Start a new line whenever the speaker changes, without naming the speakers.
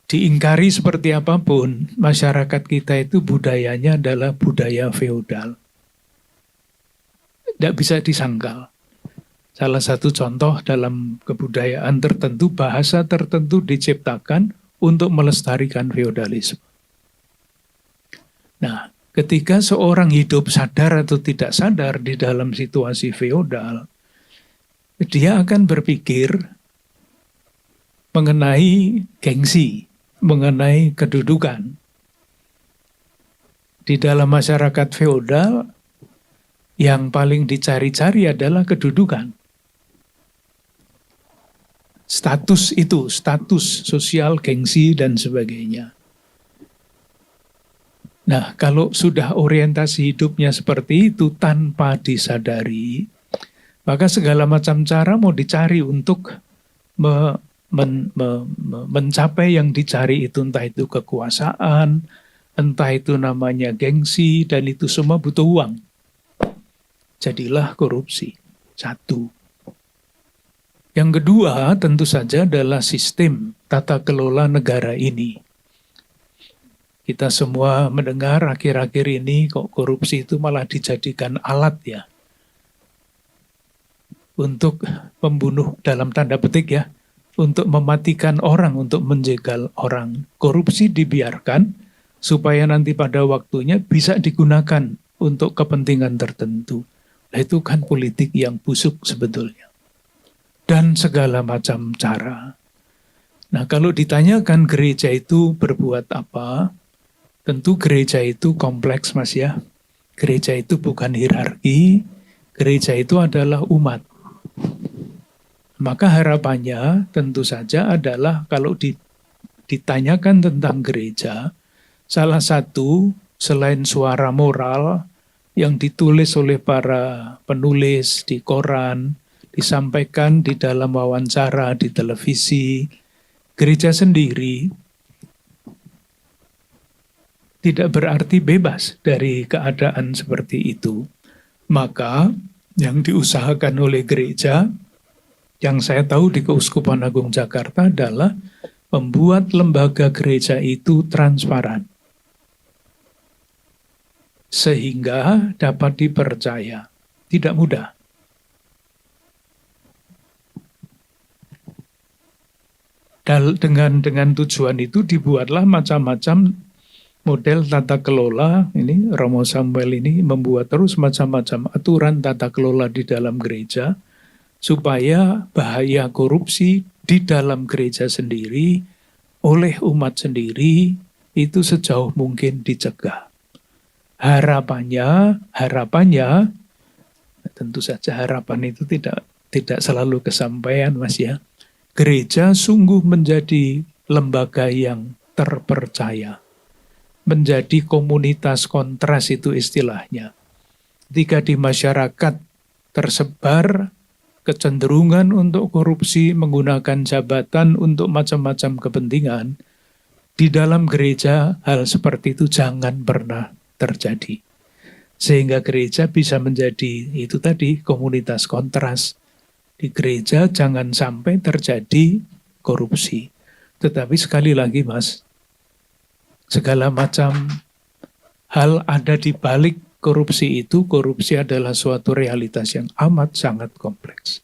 diingkari seperti apapun, masyarakat kita itu budayanya adalah budaya feodal. Tidak bisa disangkal. Salah satu contoh dalam kebudayaan tertentu, bahasa tertentu diciptakan untuk melestarikan feodalisme. Nah, ketika seorang hidup sadar atau tidak sadar di dalam situasi feodal, dia akan berpikir mengenai gengsi, mengenai kedudukan. Di dalam masyarakat feodal, yang paling dicari-cari adalah kedudukan. Status itu, status sosial, gengsi, dan sebagainya. Nah, kalau sudah orientasi hidupnya seperti itu tanpa disadari, maka segala macam cara mau dicari untuk mencapai yang dicari itu, entah itu kekuasaan, entah itu namanya gengsi, dan itu semua butuh uang. Jadilah korupsi. Satu. Yang kedua tentu saja adalah sistem tata kelola negara ini. Kita semua mendengar akhir-akhir ini kok korupsi itu malah dijadikan alat ya. Untuk membunuh dalam tanda petik ya. Untuk mematikan orang, untuk menjegal orang. Korupsi dibiarkan supaya nanti pada waktunya bisa digunakan untuk kepentingan tertentu. Nah, itu kan politik yang busuk sebetulnya. Dan segala macam cara. Nah, kalau ditanyakan gereja itu berbuat apa, tentu gereja itu kompleks, Mas ya. Gereja itu bukan hierarki, gereja itu adalah umat. Maka harapannya tentu saja adalah kalau ditanyakan tentang gereja, salah satu selain suara moral yang ditulis oleh para penulis di koran, disampaikan di dalam wawancara di televisi, gereja sendiri tidak berarti bebas dari keadaan seperti itu. Maka yang diusahakan oleh gereja, yang saya tahu di Keuskupan Agung Jakarta adalah membuat lembaga gereja itu transparan. Sehingga dapat dipercaya. Tidak mudah. Dengan tujuan itu dibuatlah macam-macam model tata kelola. Ini Romo Samuel ini membuat terus macam-macam aturan tata kelola di dalam gereja supaya bahaya korupsi di dalam gereja sendiri oleh umat sendiri itu sejauh mungkin dicegah. Harapannya tentu saja harapan itu tidak selalu kesampaian, Mas ya. Gereja sungguh menjadi lembaga yang terpercaya. Menjadi komunitas kontras itu istilahnya. Ketika di masyarakat tersebar kecenderungan untuk korupsi, menggunakan jabatan untuk macam-macam kepentingan, di dalam gereja hal seperti itu jangan pernah terjadi. Sehingga gereja bisa menjadi itu tadi komunitas kontras. Di gereja jangan sampai terjadi korupsi. Tetapi sekali lagi Mas, segala macam hal ada di balik korupsi itu. Korupsi adalah suatu realitas yang amat sangat kompleks.